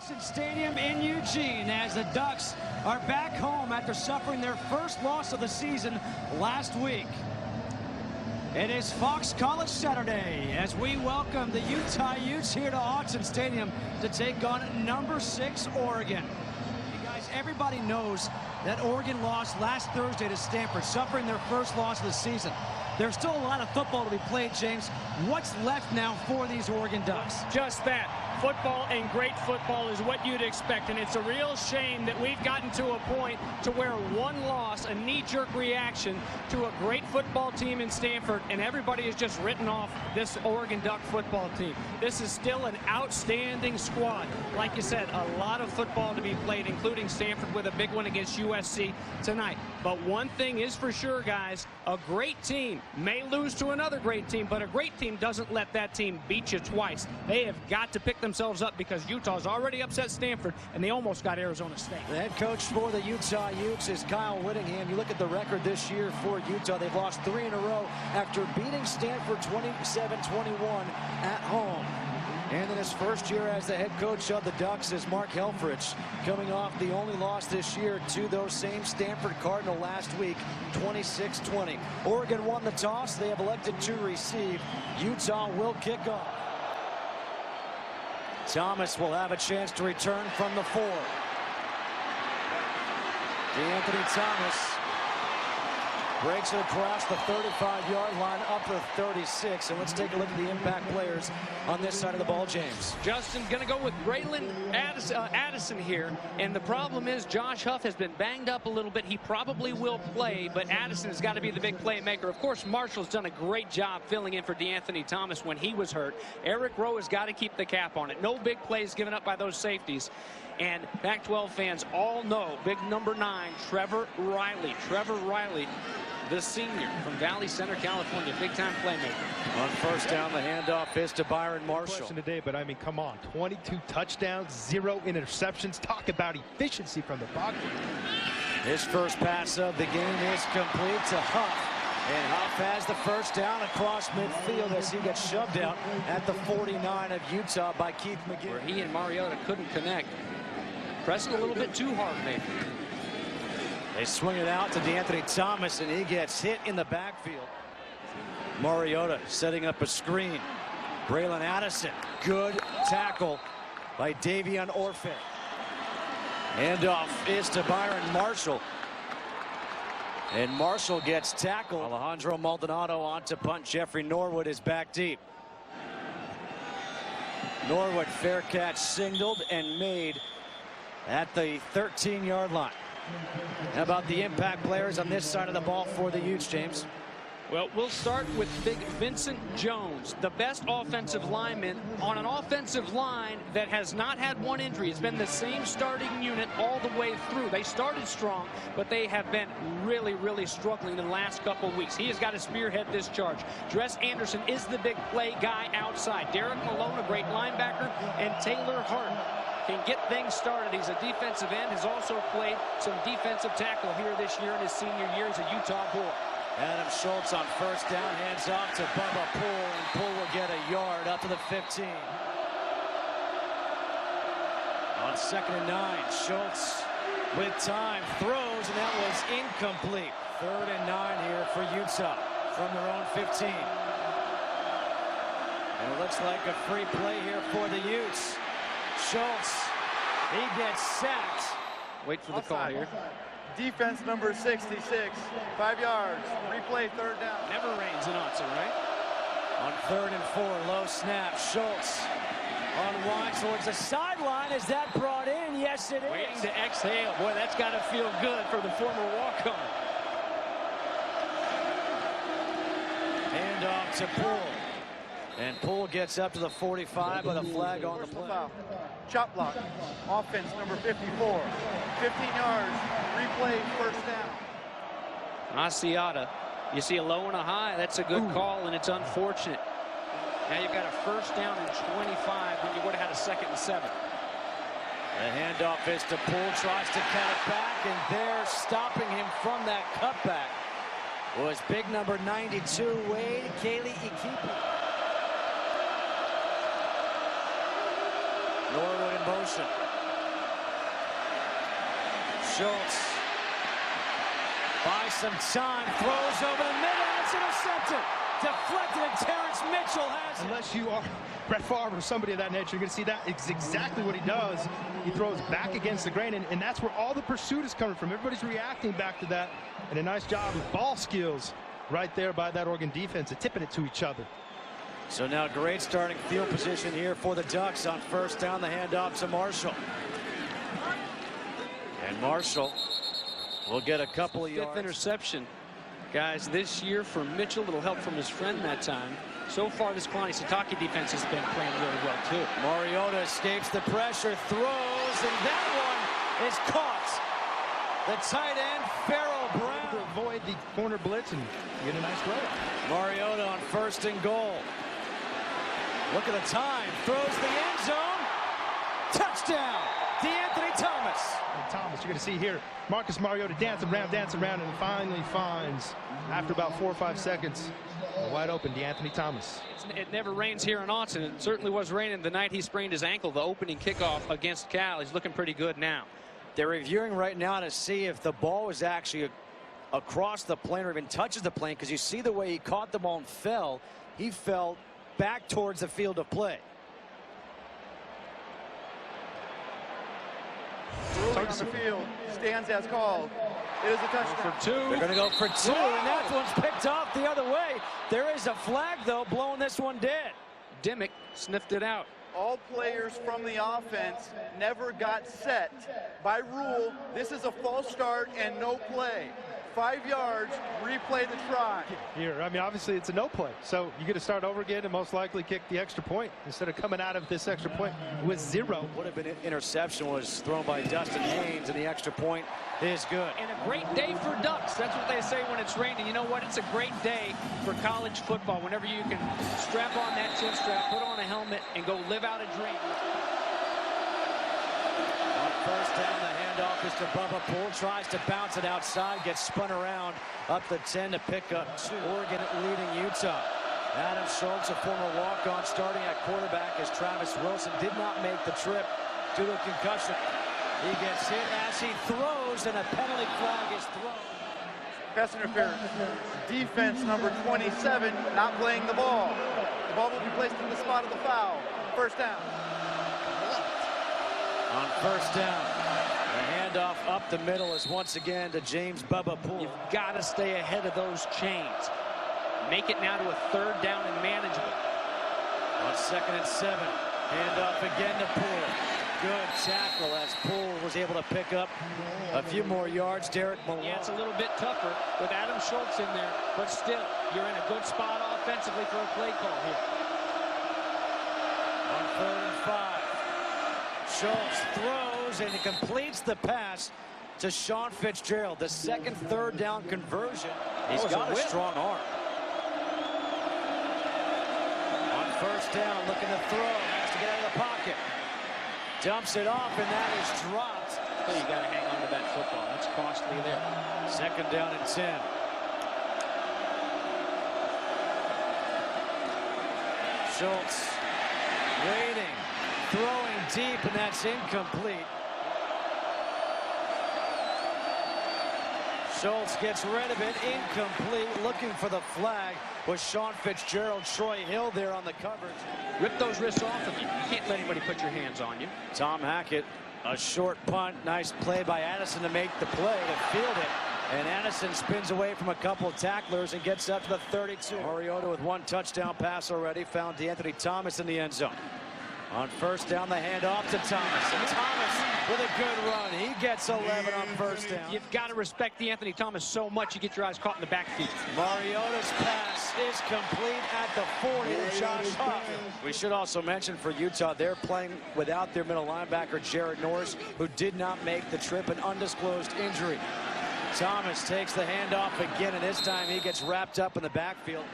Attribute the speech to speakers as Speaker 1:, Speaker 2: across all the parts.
Speaker 1: Autzen Stadium in Eugene as the Ducks are back home after suffering their first loss of the season last week. It is Fox College Saturday as we welcome the Utah Utes here to Autzen Stadium to take on number 6 Oregon. Hey guys, everybody knows that Oregon lost last Thursday to Stanford, suffering their first loss of the season. There's still a lot of football to be played, James. What's left now for these Oregon Ducks?
Speaker 2: Just that. Football, and great football is what you'd expect, and it's a real shame that we've gotten to a point to where one loss, a knee-jerk reaction to a great football team in Stanford, and everybody has just written off this Oregon Duck football team. This is still an outstanding squad. Like you said, a lot of football to be played, including Stanford with a big one against USC tonight. But one thing is for sure, guys, a great team may lose to another great team, but a great team doesn't let that team beat you twice. They have got to pick themselves up because Utah's already upset Stanford, and they almost got Arizona State.
Speaker 1: The head coach for the Utah Utes is Kyle Whittingham. You look at the record this year for Utah. They've lost 3 in a row after beating Stanford 27-21 at home. And in his first year as the head coach of the Ducks is Mark Helfrich, coming off the only loss this year to those same Stanford Cardinal last week, 26-20. Oregon won the toss. They have elected to receive. Utah will kick off. Thomas will have a chance to return from the 4. DeAnthony Thomas breaks it across the 35-yard line up to 36. And let's take a look at the impact players on this side of the ball, James.
Speaker 2: Justin, going to go with Braylon Addison here. And the problem is Josh Huff has been banged up a little bit. He probably will play, but Addison has got to be the big playmaker. Of course, Marshall's done a great job filling in for DeAnthony Thomas when he was hurt. Eric Rowe has got to keep the cap on it. No big plays given up by those safeties. And Pac-12 fans all know big number 9, Trevor Riley. Trevor Riley, the senior from Valley Center, California, big-time playmaker.
Speaker 1: On first down, the handoff is to Byron Marshall.
Speaker 3: Question today, but I mean, come on, 22 touchdowns, 0 interceptions. Talk about efficiency from the pocket.
Speaker 1: His first pass of the game is complete to Huff. And Huff has the first down across midfield as he gets shoved out at the 49 of Utah by Keith McGinn.
Speaker 2: Where he and Mariota couldn't connect. Pressing a little bit too hard, maybe.
Speaker 1: They swing it out to DeAnthony Thomas, and he gets hit in the backfield. Mariota setting up a screen. Braylon Addison, good tackle by Davion Orfe. Handoff is to Byron Marshall. And Marshall gets tackled. Alejandro Maldonado on to punt. Jeffrey Norwood is back deep. Norwood, fair catch, signaled and made at the 13-yard line. How about the impact players on this side of the ball for the Utes, James?
Speaker 2: Well, we'll start with big Vincent Jones, the best offensive lineman on an offensive line that has not had one injury. It's been the same starting unit all the way through. They started strong, but they have been really, really struggling in the last couple of weeks. He has got to spearhead this charge. Dress Anderson is the big play guy outside. Derek Malone, a great linebacker, and Taylor Hart can get things started. He's a defensive end, has also played some defensive tackle here this year in his senior year as a Utah boy.
Speaker 1: Adam Schultz on first down, hands off to Bubba Poole, and Poole will get a yard up to the 15. On 2nd and 9, Schultz with time throws, and that was incomplete. 3rd and 9 here for Utah from their own 15. And it looks like a free play here for the Utes. Schultz, he gets sacked.
Speaker 2: Wait for the call here.
Speaker 4: Defense number 66, 5 yards, replay 3rd down.
Speaker 2: Never rains in Autzen, right?
Speaker 1: On 3rd and 4, low snap, Schultz on wide towards the sideline. Is that brought in? Yes, it is.
Speaker 2: Waiting to exhale. Boy, that's got to feel good for the former walk-on.
Speaker 1: Hand off to Poole. And Poole gets up to the 45 with a flag on the play.
Speaker 4: Chop block, offense number 54, 15 yards, replay 1st down.
Speaker 2: Asiata, you see a low and a high. That's a good call, and it's unfortunate. Now you've got a 1st down and 25 when you would have had a 2nd and 7.
Speaker 1: The handoff is to Poole, tries to cut it back, and there stopping him from that cutback was big number 92, Wade Kaylee Ikipi. Norwood in motion. Schultz buys some time, throws over the middle, it's intercepted. Deflected, and Terrence Mitchell has it.
Speaker 3: Unless you are Brett Favre or somebody of that nature, you're going to see that it's exactly what he does. He throws back against the grain, and that's where all the pursuit is coming from. Everybody's reacting back to that, and a nice job with ball skills right there by that Oregon defense, tipping it to each other.
Speaker 1: So now great starting field position here for the Ducks on first down. The handoff to Marshall. And Marshall will get a couple of yards.
Speaker 2: Fifth interception, guys, this year for Mitchell. Little help from his friend that time. So far, this Kalani Sitake defense has been playing really well, too.
Speaker 1: Mariota escapes the pressure, throws, and that one is caught. The tight end, Farrell Brown.
Speaker 3: To avoid the corner blitz and get a nice throw.
Speaker 1: Mariota on first and goal. Look at the time. Throws the end zone. Touchdown, DeAnthony Thomas.
Speaker 3: And Thomas, you're going to see here, Marcus Mariota dancing around, and finally finds, after about 4 or 5 seconds, a wide open DeAnthony Thomas.
Speaker 2: It never rains here in Austin. It certainly was raining the night he sprained his ankle. The opening kickoff against Cal. He's looking pretty good now.
Speaker 1: They're reviewing right now to see if the ball was actually across the plane or even touches the plane, because you see the way he caught the ball and fell. He fell back towards the field of play.
Speaker 4: Ruling on the field stands as called. It is a touchdown.
Speaker 2: For 2.
Speaker 1: They're going to go for 2, and that one's picked off the other way. There is a flag, though, blowing this one dead.
Speaker 2: Dimmick sniffed it out.
Speaker 4: All players from the offense never got set. By rule, this is a false start and no play. 5 yards, replay the try.
Speaker 3: Here, I mean, obviously it's a no play. So you get to start over again and most likely kick the extra point instead of coming out of this extra point with 0.
Speaker 1: Would have been an interception, was thrown by Dustin Haynes, and the extra point is good.
Speaker 2: And a great day for Ducks. That's what they say when it's raining. You know what? It's a great day for college football. Whenever you can strap on that chin strap, put on a helmet, and go live out a dream.
Speaker 1: On first down, the handoff is to Bubba Poole. Tries to bounce it outside, gets spun around up the 10 to pick up 2. Oregon leading Utah. Adam Schultz, a former walk-on, starting at quarterback as Travis Wilson did not make the trip due to concussion. He gets hit as he throws, and a penalty flag is thrown.
Speaker 4: Pass interference. Defense number 27 not playing the ball. The ball will be placed in the spot of the foul. First down.
Speaker 1: On first down, the handoff up the middle is once again to James Bubba Poole.
Speaker 2: You've got to stay ahead of those chains. Make it now to a 3rd down and manageable.
Speaker 1: On 2nd and 7, handoff again to Poole. Good tackle as Poole was able to pick up a few more yards. Derek Malone.
Speaker 2: Yeah, it's a little bit tougher with Adam Schultz in there, but still, you're in a good spot offensively for a play call here.
Speaker 1: On 3rd and 5. Schultz throws, and he completes the pass to Sean Fitzgerald. The second 3rd down conversion. He's got a strong arm. On first down, looking to throw. Has to get out of the pocket. Dumps it off, and that is dropped.
Speaker 2: So you got to hang on to that football. That's costly there.
Speaker 1: 2nd down and 10. Schultz waiting, throwing deep, and that's incomplete. Schultz gets rid of it, incomplete. Looking for the flag was Sean Fitzgerald. Troy Hill there on the coverage.
Speaker 2: Rip those wrists off of you. You can't let anybody put your hands on you.
Speaker 1: Tom Hackett, a short punt. Nice play by Addison to make the play, to field it. And Addison spins away from a couple of tacklers and gets up to the 32. Mariota with 1 touchdown pass already. Found DeAnthony Thomas in the end zone. On first down, the handoff to Thomas. And Thomas with a good run. He gets 11 on first down.
Speaker 2: You've got to respect DeAnthony Thomas so much you get your eyes caught in the backfield.
Speaker 1: Mariota's pass is complete at the 40 to Josh Hoffman. We should also mention for Utah, they're playing without their middle linebacker, Jared Norris, who did not make the trip, an undisclosed injury. Thomas takes the handoff again, and this time he gets wrapped up in the backfield.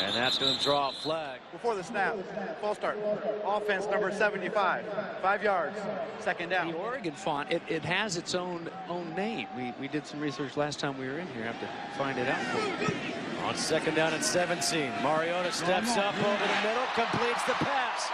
Speaker 1: And that's going to draw a flag.
Speaker 4: Before the snap, false start. Offense number 75, 5 yards, 2nd down.
Speaker 2: The Oregon font, it has its own name. We did some research last time we were in here. Have to find it out for you.
Speaker 1: On 2nd down and 17, Mariota steps up over the middle, completes the pass.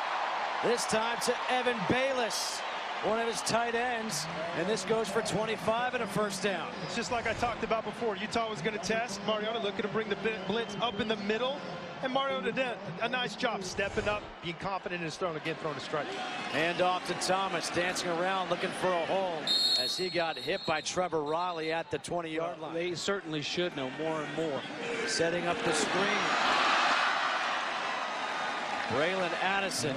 Speaker 1: This time to Evan Bayless, one of his tight ends, and this goes for 25 and a first down.
Speaker 3: It's just like I talked about before. Utah was going to test. Mariota looking to bring the blitz up in the middle, and Mariota did a nice job stepping up, being confident in his throwing, again throwing a strike.
Speaker 1: Hand off to Thomas, dancing around, looking for a hole as he got hit by Trevor Riley at the 20-yard line.
Speaker 2: They certainly should know more and more.
Speaker 1: Setting up the screen. Braylon Addison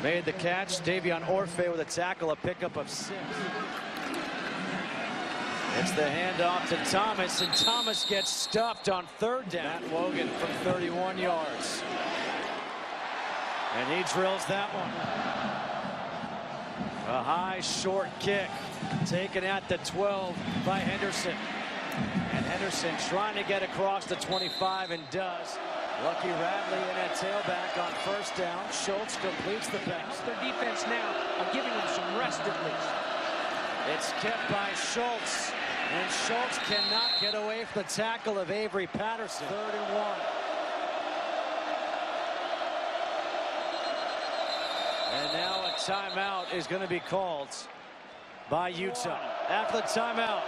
Speaker 1: made the catch. Davion Orfe with a tackle, a pickup of 6. It's the handoff to Thomas, and Thomas gets stuffed on third down. Matt Logan from 31 yards. And he drills that one. A high, short kick taken at the 12 by Henderson. And Henderson trying to get across the 25 and does. Lucky Radley in at tailback on first down. Schultz completes the pass.
Speaker 2: Their defense now are giving them some rest at least.
Speaker 1: It's kept by Schultz. And Schultz cannot get away from the tackle of Avery Patterson. 3rd and 1. And now a timeout is going to be called by Utah. After the timeout.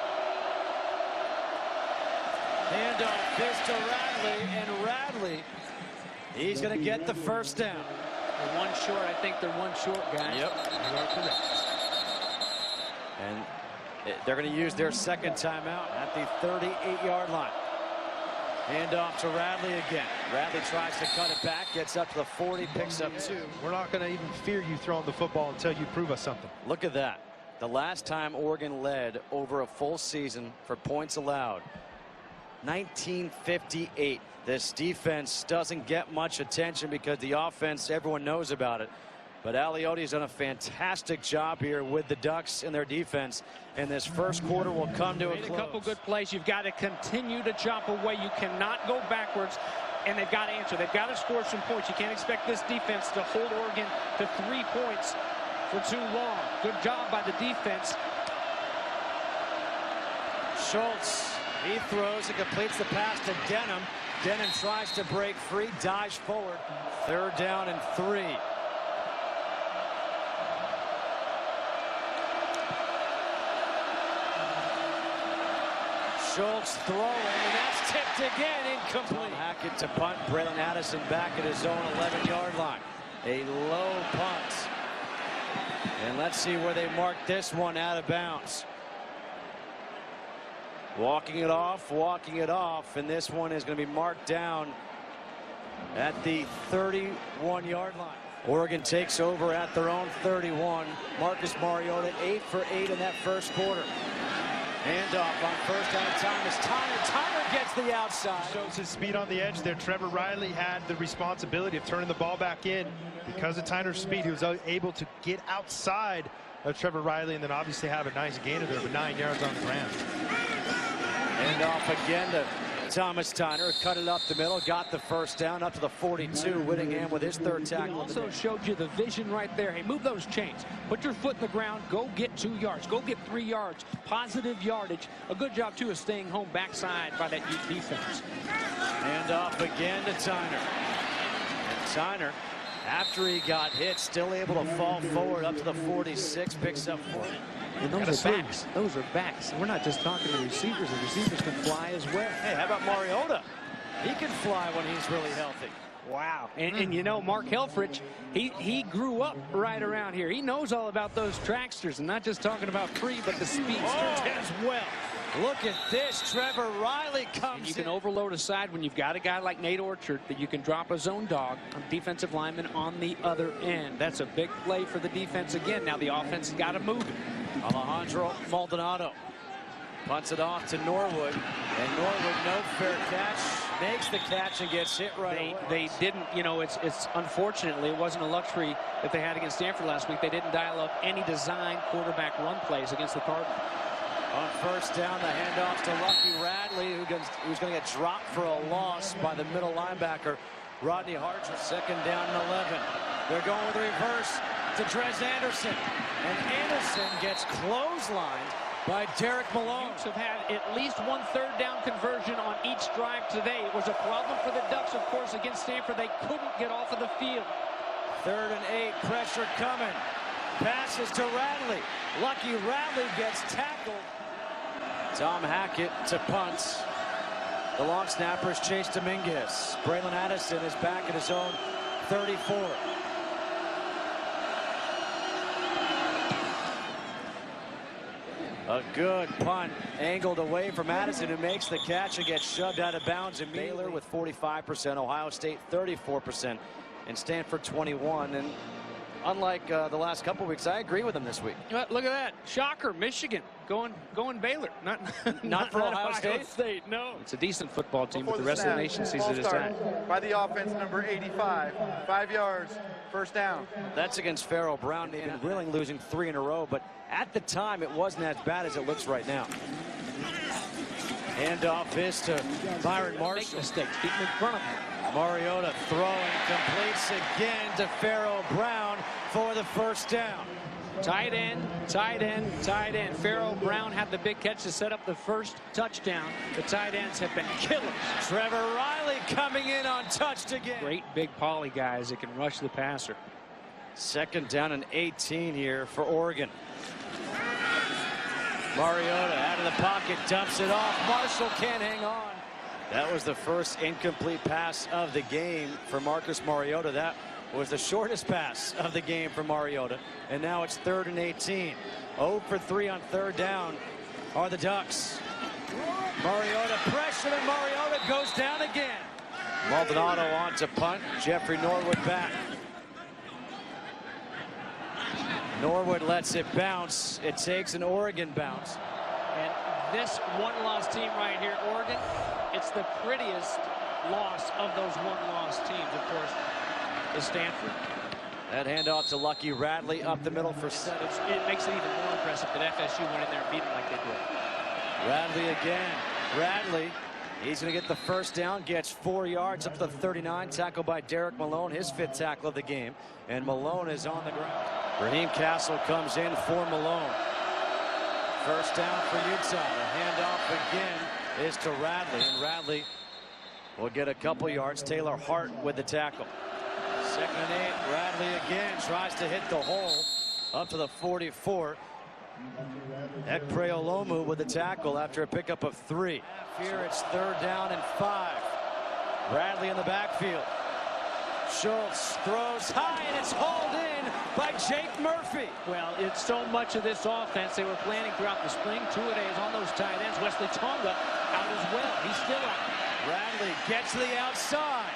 Speaker 1: Handoff is to Radley, and Radley, he's going to get the first down.
Speaker 2: They're one short. I think they're one short, guys.
Speaker 1: Yep.
Speaker 2: You are correct.
Speaker 1: And they're going to use their second timeout at the 38-yard line. Handoff to Radley again. Radley tries to cut it back, gets up to the 40, picks up 2.
Speaker 3: We're not going to even fear you throwing the football until you prove us something.
Speaker 1: Look at that. The last time Oregon led over a full season for points allowed, 1958. This defense doesn't get much attention because the offense, everyone knows about it. But Alioti's done a fantastic job here with the Ducks and their defense. And this first quarter will come to a close.
Speaker 2: A couple good plays. You've got to continue to chop away. You cannot go backwards. And they've got to answer. They've got to score some points. You can't expect this defense to hold Oregon to 3 points for too long. Good job by the defense.
Speaker 1: Schultz. He throws and completes the pass to Denham. Denham tries to break free, dives forward. 3rd down and 3. Schultz throwing, and that's tipped again, incomplete. Hackett to punt. Braylon Addison back at his own 11-yard line. A low punt. And let's see where they mark this one out of bounds. Walking it off, and this one is going to be marked down at the 31-yard line. Oregon takes over at their own 31. Marcus Mariota 8 for 8 in that first quarter. Handoff on first down. Thomas Tyner gets the outside.
Speaker 3: Shows his speed on the edge there. Trevor Riley had the responsibility of turning the ball back in. Because of Tyner's speed, he was able to get outside of Trevor Riley and then obviously have a nice gain of there, but 9 yards on the ground.
Speaker 1: And off again to Thomas Tyner. Cut it up the middle, got the first down up to the 42. Whittingham with his 3rd tackle.
Speaker 2: Also showed you the vision right there. Hey, move those chains. Put your foot in the ground. Go get 2 yards. Go get 3 yards. Positive yardage. A good job, too, of staying home backside by that Ute defense.
Speaker 1: And off again to Tyner. And Tyner, after he got hit, still able to fall forward up to the 46, picks up 40.
Speaker 2: And those are backs. Those are backs. We're not just talking to receivers. The receivers can fly as well.
Speaker 1: Hey, how about Mariota? He can fly when he's really healthy.
Speaker 2: Wow. And you know, Mark Helfrich, he grew up right around here. He knows all about those tracksters, and not just talking about free, but the speedsters as well.
Speaker 1: Look at this. Trevor Riley comes
Speaker 2: and you can overload a side when you've got a guy like Nate Orchard that you can drop a zone dog on defensive lineman on the other end. That's a big play for the defense again. Now the offense has got to move it.
Speaker 1: Alejandro Maldonado punts it off to Norwood, and Norwood, no fair catch, makes the catch and gets hit right away.
Speaker 2: They didn't, you know, it's unfortunately it wasn't a luxury that they had against Stanford last week. They didn't dial up any design quarterback run plays against the Cardinals.
Speaker 1: On first down, the handoff to Lucky Radley, who's going to get dropped for a loss by the middle linebacker, Rodney Harcher. 2nd down and 11. They're going with the reverse to Trez Anderson. And Anderson gets clotheslined by Derek Malone.
Speaker 2: Utes have had at least 1 3rd down conversion on each drive today. It was a problem for the Ducks, of course, against Stanford. They couldn't get off of the field.
Speaker 1: 3rd and 8, pressure coming. Passes to Radley. Lucky Radley gets tackled. Tom Hackett to punt. The long snapper is Chase Dominguez. Braylon Addison is back at his own 34. A good punt angled away from Addison, who makes the catch and gets shoved out of bounds. And Baylor with 45%, Ohio State 34%, and Stanford 21%. And unlike the last couple weeks, I agree with them this week.
Speaker 2: Look at that. Shocker. Michigan going Baylor. Not
Speaker 1: for Ohio
Speaker 2: State. No. It's a decent football team,
Speaker 4: Before
Speaker 2: but the rest of the nation sees it as that.
Speaker 4: By the offense, number 85. 5 yards. First down.
Speaker 1: That's against Farrell Brown. They've been willing losing 3 in a row, but at the time, it wasn't as bad as it looks right now. Handoff is to Byron Marshall.
Speaker 2: Mistakes. Keep him in front of him.
Speaker 1: Mariota throwing, completes again to Farrell Brown for the first down.
Speaker 2: Tight end, tight end, tight end. Farrell Brown had the big catch to set up the first touchdown. The tight ends have been killers.
Speaker 1: Trevor Riley coming in untouched again.
Speaker 2: Great big poly guys that can rush the passer.
Speaker 1: 2nd down and 18 here for Oregon. Mariota out of the pocket, dumps it off. Marshall can't hang on. That was the first incomplete pass of the game for Marcus Mariota. That was the shortest pass of the game for Mariota. And now it's 3rd and 18. 0 for 3 on 3rd down are the Ducks. Mariota pressured, and Mariota goes down again. Maldonado on to punt. Jeffrey Norwood back. Norwood lets it bounce. It takes an Oregon bounce.
Speaker 2: And this one-loss team right here, Oregon, it's the prettiest loss of those one-loss teams, of course, is Stanford.
Speaker 1: That handoff to Lucky Radley up the middle for set.
Speaker 2: It makes it even more impressive that FSU went in there and beat them like they did.
Speaker 1: Radley again. Radley, he's going to get the first down, gets 4 yards up to the 39. Tackled by Derek Malone, his 5th tackle of the game. And Malone is on the ground. Raheem Castle comes in for Malone. First down for Utah. The handoff again is to Radley, and Radley will get a couple yards. Taylor Hart with the tackle. 2nd and 8. Radley again tries to hit the hole up to the 44. Ekpreolomu with the tackle after a pickup of 3. Here it's 3rd down and 5. Radley in the backfield. Schultz throws high, and it's hauled in by Jake Murphy.
Speaker 2: Well, it's so much of this offense they were planning throughout the spring. 2-a-days on those tight ends. Wesley Tonga out as well. He's still out.
Speaker 1: Radley gets to the outside.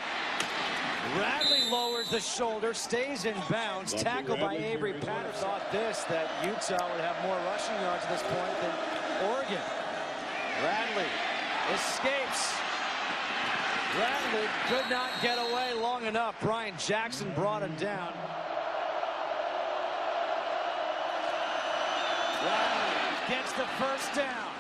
Speaker 1: Radley lowers the shoulder, stays in bounds. Tackled by Avery Patterson. Thought that Utah would have more rushing yards at this point than Oregon. Radley escapes. Radley could not get away long enough. Brian Jackson brought him down. Radley gets the first down.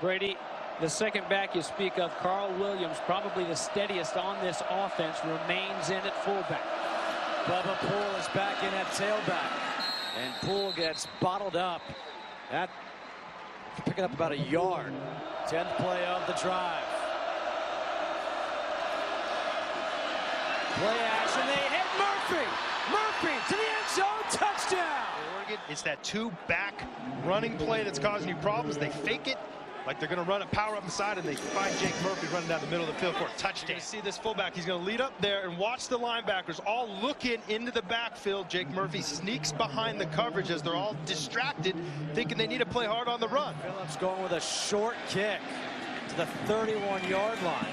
Speaker 2: Brady, the second back you speak of, Carl Williams, probably the steadiest on this offense, remains in at fullback.
Speaker 1: Bubba Poole is back in at tailback. And Poole gets bottled up. That picking up about a yard. 10th play of the drive. Play action, they hit Murphy. Murphy to the end zone, touchdown.
Speaker 3: Oregon, it's that 2-back running play that's causing you problems. They fake it like they're going to run a power up the side, and they find Jake Murphy running down the middle of the field for a touchdown. You see this fullback, he's going to lead up there and watch the linebackers all looking into the backfield. Jake Murphy sneaks behind the coverage as they're all distracted, thinking they need to play hard on the run.
Speaker 1: Phillips going with a short kick to the 31-yard line.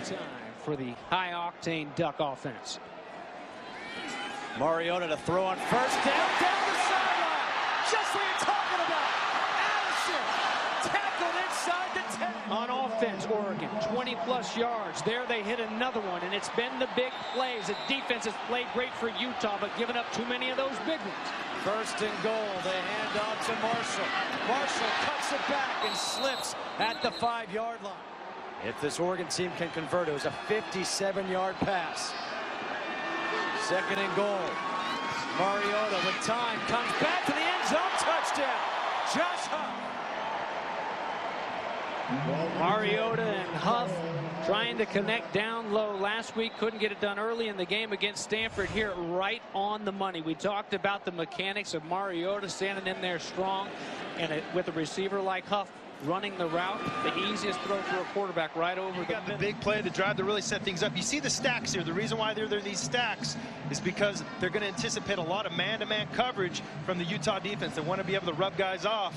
Speaker 2: Time for the high-octane Duck offense.
Speaker 1: Mariota to throw on first down the sideline. Just what you're talking about. Addison tackled inside the 10.
Speaker 2: On offense, Oregon, 20-plus yards. There they hit another one, and it's been the big plays. The defense has played great for Utah, but given up too many of those big ones.
Speaker 1: First and goal. They hand off to Marshall. Marshall cuts it back and slips at the 5-yard line. If this Oregon team can convert, it was a 57-yard pass. 2nd and goal. Mariota with time comes back to the end zone. Touchdown. Josh Huff.
Speaker 2: Mariota and Huff trying to connect down low last week. Couldn't get it done early in the game against Stanford. Here right on the money. We talked about the mechanics of Mariota standing in there strong, and with a receiver like Huff running the route, the easiest throw for a quarterback right over.
Speaker 3: You got the big play, the drive to really set things up. You see the stacks here. The reason why they're these stacks is because they're going to anticipate a lot of man-to-man coverage from the Utah defense. They want to be able to rub guys off.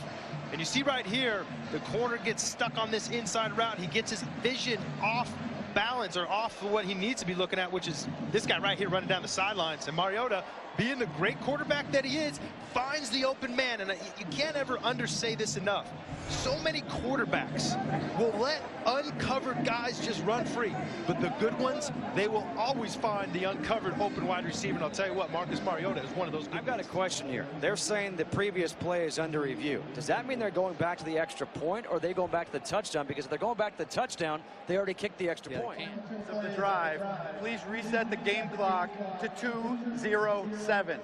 Speaker 3: And you see right here, the corner gets stuck on this inside route. He gets his vision off balance or off what he needs to be looking at, which is this guy right here running down the sidelines. And Mariota, being the great quarterback that he is, finds the open man. And you can't ever undersay this enough. So many quarterbacks will let uncovered guys just run free. But the good ones, they will always find the uncovered open wide receiver. And I'll tell you what, Marcus Mariota is one of those good
Speaker 1: I've got
Speaker 3: ones.
Speaker 1: a question here. They're saying the previous play is under review. Does that mean they're going back to the extra point, or are they going back to the touchdown? Because if they're going back to the touchdown, they already kicked the extra point.
Speaker 4: Of the drive, please reset the game clock to 2:07.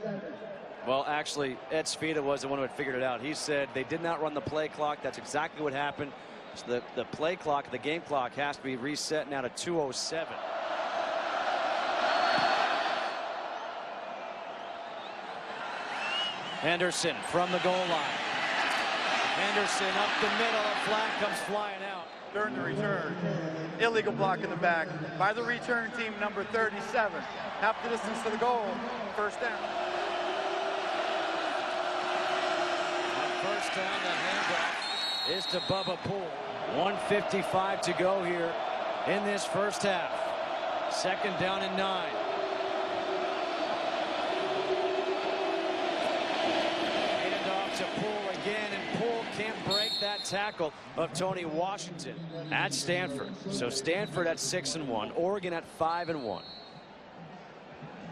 Speaker 1: Well, actually, Ed Svita was the one who had figured it out. He said they did not run the play clock. That's exactly what happened. So the play clock, the game clock, has to be reset now to 2:07. Henderson from the goal line. Henderson up the middle. A flag comes flying out.
Speaker 4: During the return, illegal block in the back by the return team, number 37. Half the distance to the goal, first down.
Speaker 1: First down, the handoff is to Bubba Poole. 1:55 to go here in this first half. Second down and 9. Handoff to Poole again, and Poole can't break that tackle of Tony Washington at Stanford. So Stanford at 6-1, Oregon at 5-1.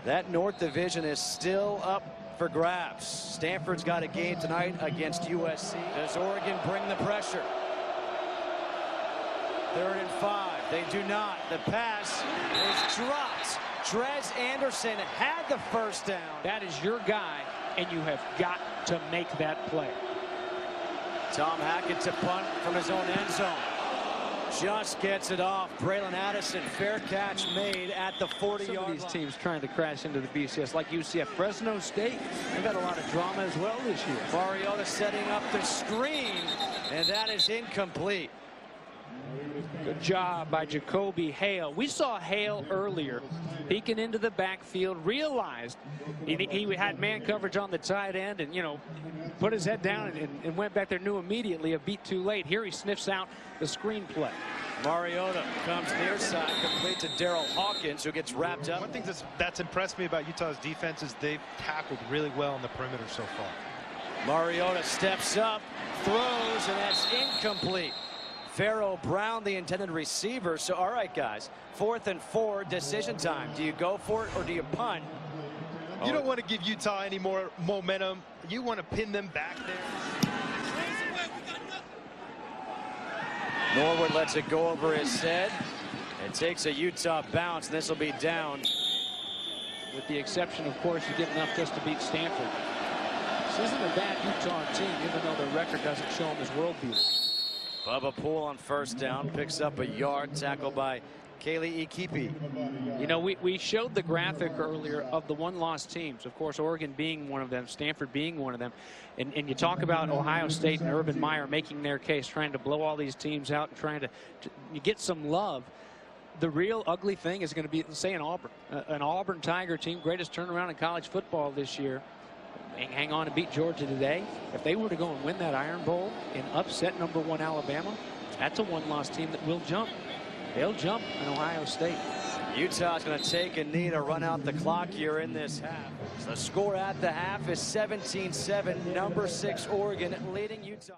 Speaker 1: That North Division is still up for grabs. Stanford's got a game tonight against USC. Does Oregon bring the pressure? 3rd and 5. They do not. The pass is dropped. Trez Anderson had the first down.
Speaker 2: That is your guy, and you have got to make that play.
Speaker 1: Tom Hackett to punt from his own end zone. Just gets it off. Braylon Addison, fair catch made at the 40-yard line.
Speaker 2: Some of these teams trying to crash into the BCS, like UCF. Fresno State, they've got a lot of drama as well this year.
Speaker 1: Mariota setting up the screen, and that is incomplete.
Speaker 2: Good job by Jacoby Hale. We saw Hale earlier peeking into the backfield, realized he had man coverage on the tight end, and, you know, put his head down and went back there, knew immediately a beat too late. Here he sniffs out the screenplay.
Speaker 1: Mariota comes near side, complete to Daryl Hawkins, who gets wrapped up.
Speaker 3: One thing that's impressed me about Utah's defense is they've tackled really well on the perimeter so far.
Speaker 1: Mariota steps up, throws, and that's incomplete. Pharaoh Brown, the intended receiver. So, all right, guys, 4th and 4, decision time. Do you go for it or do you punt?
Speaker 3: You don't want to give Utah any more momentum. You want to pin them back there.
Speaker 1: Norwood lets it go over his head. It takes a Utah bounce, and this will be down.
Speaker 2: With the exception, of course, you get enough just to beat Stanford. This isn't a bad Utah team, even though their record doesn't show them as world beaters.
Speaker 1: Bubba Poole on first down, picks up a yard, tackle by Kaylee Ikipi.
Speaker 2: You know, we showed the graphic earlier of the one-loss teams. Of course, Oregon being one of them, Stanford being one of them. And you talk about Ohio State and Urban Meyer making their case, trying to blow all these teams out and trying to get some love. The real ugly thing is going to be, say, an Auburn Tiger team, greatest turnaround in college football this year. Hang on and beat Georgia today. If they were to go and win that Iron Bowl and upset #1 Alabama, that's a one-loss team that will jump. They'll jump in Ohio State.
Speaker 1: Utah's going to take a knee to run out the clock here in this half. So the score at the half is 17-7. #6 Oregon leading Utah.